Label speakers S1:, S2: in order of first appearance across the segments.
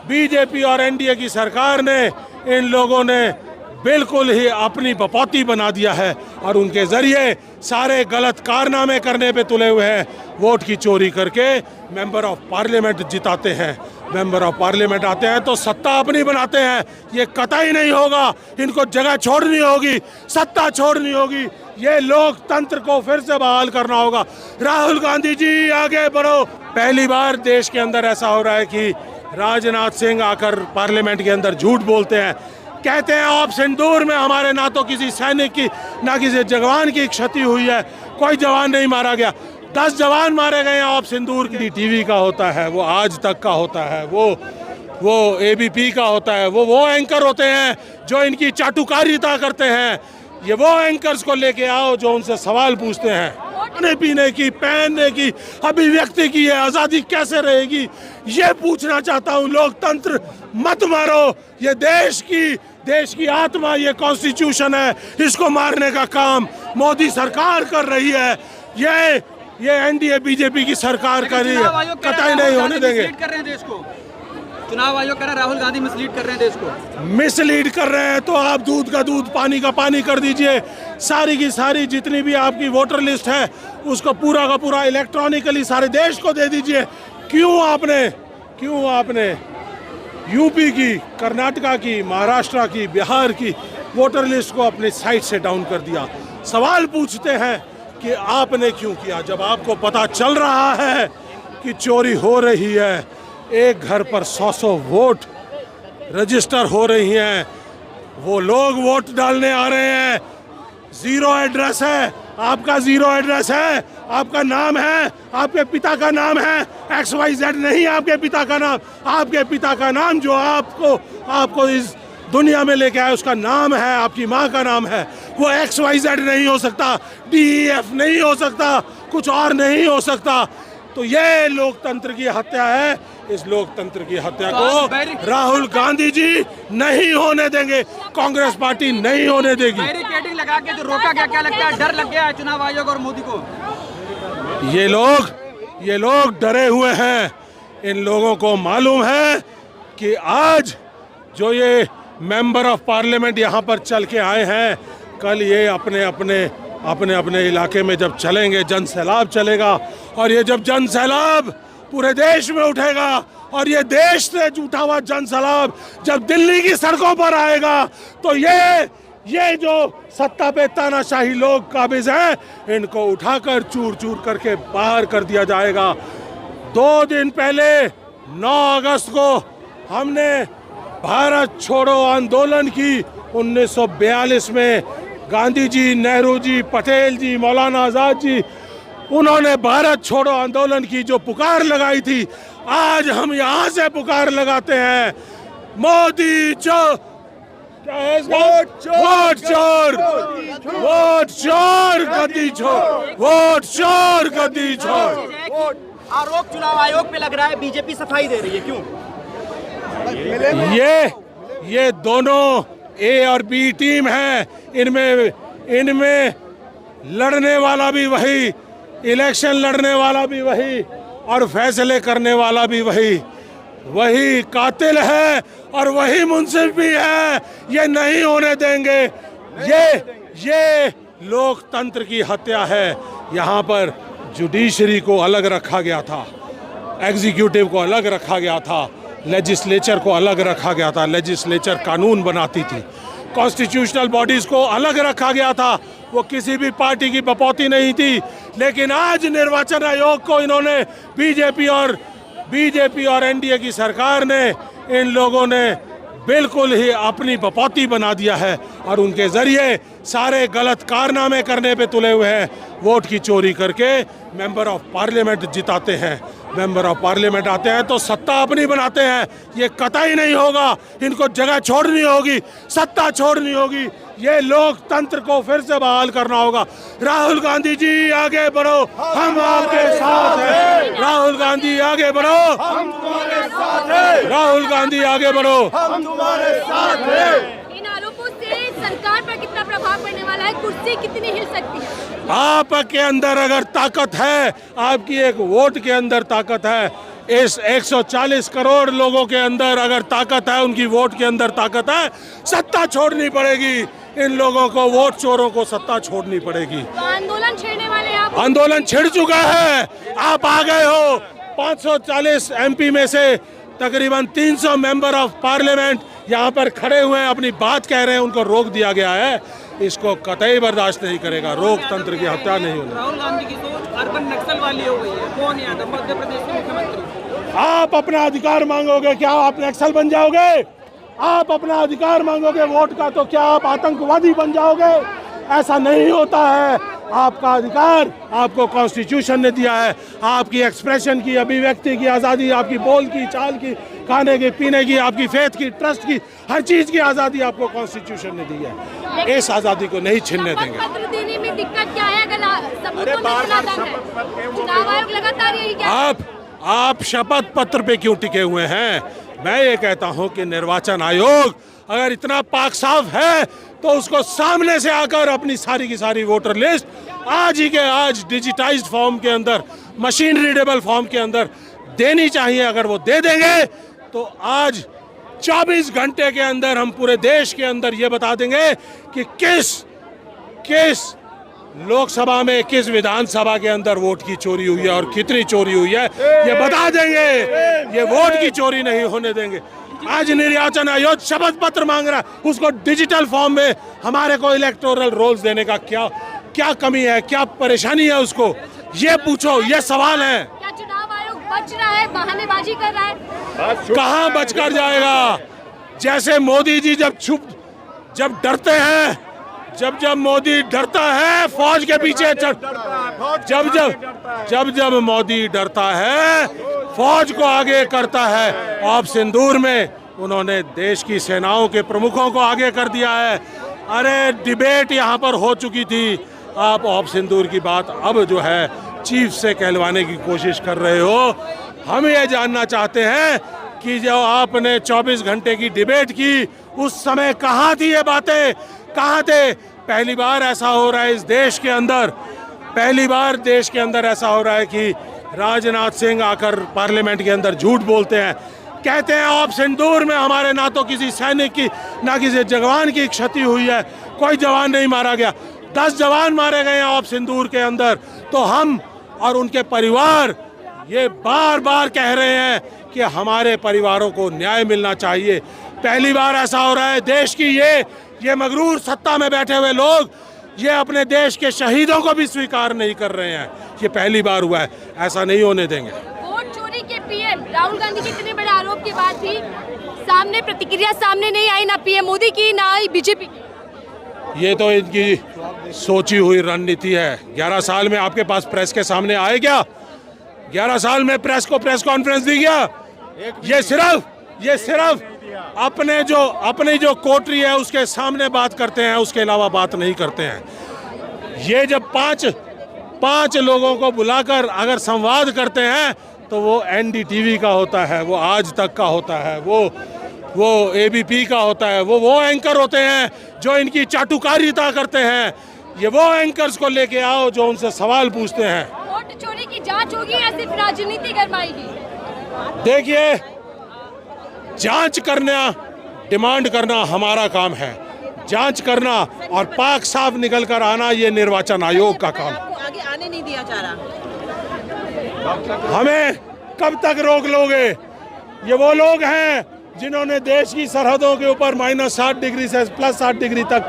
S1: BJP और NDA की सरकार ने इन लोगों ने बिल्कुल ही अपनी बपौती बना दिया है और उनके जरिए सारे गलत कारनामे करने पे तुले हुए हैं। वोट की चोरी करके मेंबर ऑफ पार्लियामेंट जिताते हैं। मेंबर ऑफ पार्लियामेंट आते हैं तो सत्ता अपनी बनाते हैं। ये कतई नहीं होगा, इनको जगह छोड़नी होगी, सत्ता छोड़नी होगी। ये लोकतंत्र को फिर से बहाल करना होगा। राहुल गांधी जी आगे बढ़ो। पहली बार देश के अंदर ऐसा हो रहा है कि राजनाथ सिंह आकर पार्लियामेंट के अंदर झूठ बोलते हैं, कहते हैं ऑप सिंदूर में हमारे ना तो किसी सैनिक की ना किसी जवान की क्षति हुई है, कोई जवान नहीं मारा गया। 10 जवान मारे गए हैं ऑप सिंदूर की। टीवी का होता है, वो आज तक का होता है, वो एबीपी का होता है, वो एंकर होते हैं जो इनकी चाटुकारिता करते हैं। ये वो एंकर्स को लेके आओ जो उनसे सवाल पूछते हैं। खाने पीने की, पहनने की, अभिव्यक्ति की ये आज़ादी कैसे रहेगी, ये पूछना चाहता हूँ। लोकतंत्र मत मारो। ये देश की आत्मा, ये कॉन्स्टिट्यूशन है, इसको मारने का काम मोदी सरकार कर रही है। ये एनडीए बीजेपी की सरकार कर रही है, कतई नहीं होने देंगे।
S2: चुनाव आयोग कह रहा है राहुल गांधी मिसलीड कर रहे हैं देश को।
S1: मिसलीड कर रहे हैं तो आप दूध का दूध, पानी का पानी कर दीजिए। सारी की सारी जितनी भी आपकी वोटर लिस्ट है उसको पूरा का पूरा इलेक्ट्रॉनिकली सारे देश को दे दीजिए। क्यों आपने यूपी की, कर्नाटका की, महाराष्ट्र की, बिहार की वोटर लिस्ट को अपनी साइट से डाउन कर दिया? सवाल पूछते हैं कि आपने क्यों किया, जब आपको पता चल रहा है कि चोरी हो रही है। एक घर पर 100 वोट रजिस्टर हो रही हैं। वो लोग वोट डालने आ रहे हैं। जीरो एड्रेस है, आपका जीरो एड्रेस है, आपका नाम है, आपके पिता का नाम है, XYZ नहीं आपके पिता का नाम। आपके पिता का नाम जो आपको इस दुनिया में लेके आया उसका नाम है, आपकी माँ का नाम है। वो XYZ नहीं हो सकता, DEF नहीं हो सकता, कुछ और नहीं हो सकता। तो ये लोकतंत्र की हत्या है। इस लोकतंत्र की हत्या को राहुल गांधी जी नहीं होने देंगे, कांग्रेस पार्टी नहीं होने देगी।
S2: बैरिकेडिंग लगा के जो रोका गया, क्या लगता है डर लग गया है चुनाव आयोग और मोदी को?
S1: ये लोग डरे हुए हैं। इन लोगों को मालूम है कि आज जो ये मेंबर ऑफ पार्लियामेंट यहाँ पर चल के आए हैं, कल ये अपने इलाके में जब चलेंगे, जन सैलाब चलेगा। और ये जब जन सैलाब पूरे देश में उठेगा और ये देश से उठा हुआ जन सैलाब जब दिल्ली की सड़कों पर आएगा तो ये जो सत्ता पे तानाशाही लोग काबिज हैं, इनको उठाकर चूर चूर करके बाहर कर दिया जाएगा। 2 दिन पहले 9 अगस्त को हमने भारत छोड़ो आंदोलन की। 1942 में गांधी जी, नेहरू जी, पटेल जी, मौलाना आजाद जी, उन्होंने भारत छोड़ो आंदोलन की जो पुकार लगाई थी, आज हम यहाँ से पुकार लगाते हैं। मोदी वोट चोर, गद्दी छोर।
S2: आरोप चुनाव आयोग पे लग रहा है, बीजेपी सफाई दे रही है, क्यों?
S1: ये दोनों A और B टीम है। इनमें लड़ने वाला भी वही, इलेक्शन लड़ने वाला भी वही और फैसले करने वाला भी वही कातिल है और वही मुंसिफ भी है। ये नहीं होने देंगे। ये लोकतंत्र की हत्या है। यहाँ पर जुडिशरी को अलग रखा गया था, एग्जीक्यूटिव को अलग रखा गया था, लेजिस्लेचर को अलग रखा गया था। लेजिस्लेचर कानून बनाती थी, कॉन्स्टिट्यूशनल बॉडीज को अलग रखा गया था। वो किसी भी पार्टी की बपौती नहीं थी। लेकिन आज निर्वाचन आयोग को इन्होंने बीजेपी और एनडीए की सरकार ने, इन लोगों ने बिल्कुल ही अपनी बपौती बना दिया है और उनके जरिए सारे गलत कारनामे करने पे तुले हुए हैं। वोट की चोरी करके मेंबर ऑफ पार्लियामेंट जिताते हैं। मेंबर ऑफ पार्लियामेंट आते हैं तो सत्ता अपनी बनाते हैं। ये कतई नहीं होगा, इनको जगह छोड़नी होगी, सत्ता छोड़नी होगी। ये लोकतंत्र को फिर से बहाल करना होगा। राहुल गांधी जी आगे बढ़ो, हम आपके साथ हैं। राहुल गांधी आगे बढ़ो, हम तुम्हारे साथ हैं। राहुल गांधी आगे बढ़ो, हम तुम्हारे साथ हैं।
S3: इन आरोपों से सरकार पर कितना प्रभाव पड़ने वाला है? कुर्सी कितनी हिल सकती है?
S1: आपके अंदर अगर ताकत है, आपकी एक वोट के अंदर ताकत है, इस 140 करोड़ लोगों के अंदर अगर ताकत है, उनकी वोट के अंदर ताकत है, सत्ता छोड़नी पड़ेगी। इन लोगों को, वोट चोरों को सत्ता छोड़नी पड़ेगी।
S3: तो आंदोलन छेड़ने वाले आप?
S1: आंदोलन छिड़ चुका है। आप आ गए हो। 540 MP में से तकरीबन 300 मेंबर ऑफ पार्लियामेंट यहाँ पर खड़े हुए हैं, अपनी बात कह रहे हैं, उनको रोक दिया गया है। इसको कतई बर्दाश्त नहीं करेगा। लोकतंत्र की हत्या नहीं होगी।
S2: राहुल गांधी की सोच अर्बन नक्सल वाली हो गई है। कौन यादव मध्य प्रदेश के मुख्यमंत्री?
S1: आप अपना अधिकार मांगोगे, क्या आप नक्सल बन जाओगे? आप अपना अधिकार मांगोगे वोट का, तो क्या आप आतंकवादी बन जाओगे? ऐसा नहीं होता है। आपका अधिकार आपको कॉन्स्टिट्यूशन ने दिया है। आपकी एक्सप्रेशन की, अभिव्यक्ति की आज़ादी, आपकी बोल की, चाल की, खाने की, पीने की, आपकी फेथ की, ट्रस्ट की, हर चीज़ की आज़ादी आपको कॉन्स्टिट्यूशन ने दी है। इस आज़ादी को नहीं छीनने देंगे।
S3: पत्र देने में दिक्कत क्या है? अगर सबूतों में इतना दम है, चुनाव आयोग लगातार यही क्या?
S1: आप शपथ पत्र पे क्यों टिके हुए हैं? मैं ये कहता हूं कि निर्वाचन आयोग अगर इतना पाक साफ है तो उसको सामने से आकर अपनी सारी की सारी वोटर लिस्ट आज ही के आज डिजिटाइज्ड फॉर्म के अंदर, मशीन रीडेबल फॉर्म के अंदर देनी चाहिए। अगर वो दे देंगे तो आज 24 घंटे के अंदर हम पूरे देश के अंदर ये बता देंगे कि किस लोकसभा में, किस विधानसभा के अंदर वोट की चोरी हुई है और कितनी चोरी हुई है, ये बता देंगे। ये वोट की चोरी नहीं होने देंगे। आज निर्वाचन आयोग शपथ पत्र मांग रहा है, उसको डिजिटल फॉर्म में हमारे को इलेक्टोरल रोल्स देने का क्या कमी है, क्या परेशानी है, उसको ये पूछो। ये सवाल है।
S3: क्या चुनाव आयोग बच रहा है, बहानेबाजी कर रहा है?
S1: कहाँ बचकर जाएगा? जैसे मोदी जी जब डरते हैं, जब मोदी डरता है, फौज के पीछे जब मोदी डरता है, फौज को आगे करता है। आप सिंदूर में उन्होंने देश की सेनाओं के प्रमुखों को आगे कर दिया है। अरे डिबेट यहाँ पर हो चुकी थी। आप ऑप सिंदूर की बात अब जो है चीफ से कहलवाने की कोशिश कर रहे हो। हम ये जानना चाहते हैं कि जो आपने 24 घंटे की डिबेट की, उस समय कहाँ थी ये बातें, कहाँ थे? पहली बार ऐसा हो रहा है इस देश के अंदर, पहली बार देश के अंदर ऐसा हो रहा है कि राजनाथ सिंह आकर पार्लियामेंट के अंदर झूठ बोलते हैं, कहते हैं ऑप सिंदूर में हमारे ना तो किसी सैनिक की, ना किसी जवान की क्षति हुई है, कोई जवान नहीं मारा गया। 10 जवान मारे गए हैं ऑप सिंदूर के अंदर। तो हम और उनके परिवार ये बार बार कह रहे हैं कि हमारे परिवारों को न्याय मिलना चाहिए। पहली बार ऐसा हो रहा है। देश की ये मगरूर सत्ता में बैठे हुए लोग ये अपने देश के शहीदों को भी स्वीकार नहीं कर रहे हैं। ये पहली बार हुआ है, ऐसा नहीं होने देंगे।
S3: वोट चोरी के पीएम राहुल गांधी के इतने बड़े आरोप के बाद भी सामने प्रतिक्रिया सामने नहीं आई, ना पीएम मोदी की, ना आई बीजेपी की।
S1: ये तो इनकी सोची हुई रणनीति है। 11 साल में आपके पास प्रेस के सामने आए क्या? 11 साल में प्रेस को प्रेस कॉन्फ्रेंस दी गया? ये सिर्फ अपनी जो कोटरी है उसके सामने बात करते हैं, उसके अलावा बात नहीं करते हैं। ये जब पांच लोगों को बुलाकर अगर संवाद करते हैं तो वो NDTV का होता है, वो आज तक का होता है, वो ABP का होता है, वो एंकर होते हैं जो इनकी चाटुकारिता करते हैं। ये वो एंकर्स को लेके आओ जो उनसे सवाल पूछते हैं।
S3: वोट चोरी की जांच होगी या सिर्फ राजनीति गरमाएगी?
S1: देखिए, जांच करना, डिमांड करना हमारा काम है। जांच करना और पाक साफ निकल कर आना ये निर्वाचन आयोग का काम।
S4: आपको आगे आने नहीं दिया जा रहा।
S1: हमें कब तक रोक लोगे? ये वो लोग हैं जिन्होंने देश की सरहदों के ऊपर -60 डिग्री से +60 डिग्री तक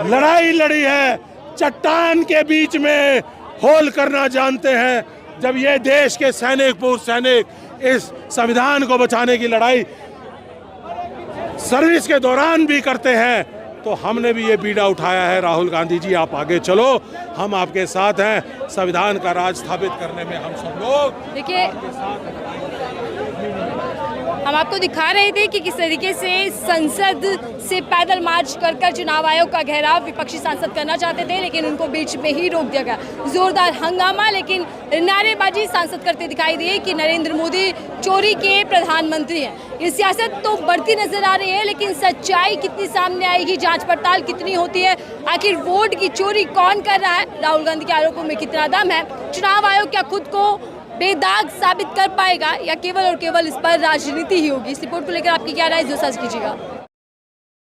S1: लड़ाई लड़ी है। चट्टान के बीच में होल करना जानते हैं। जब ये देश के पूर्व सैनिक इस संविधान को बचाने की लड़ाई सर्विस के दौरान भी करते हैं, तो हमने भी ये बीड़ा उठाया है। राहुल गांधी जी, आप आगे चलो, हम आपके साथ हैं। संविधान का राज स्थापित करने में हम सब लोग
S3: देखिए, हम आपको दिखा रहे थे कि किस तरीके से संसद से पैदल मार्च कर चुनाव आयोग का घेराव विपक्षी सांसद करना चाहते थे, लेकिन उनको बीच में ही रोक दिया गया। जोरदार हंगामा, लेकिन नारेबाजी सांसद करते दिखाई दिए कि नरेंद्र मोदी चोरी के प्रधानमंत्री हैं। ये सियासत तो बढ़ती नजर आ रही है, लेकिन सच्चाई कितनी सामने आएगी, जांच पड़ताल कितनी होती है, आखिर वोट की चोरी कौन कर रहा है, राहुल गांधी के आरोपों में कितना दम है, चुनाव आयोग क्या खुद को बेदाग साबित कर पाएगा या केवल और केवल इस पर राजनीति ही होगी? इस रिपोर्ट को लेकर आपकी क्या राय है, जो सर्च कीजिएगा।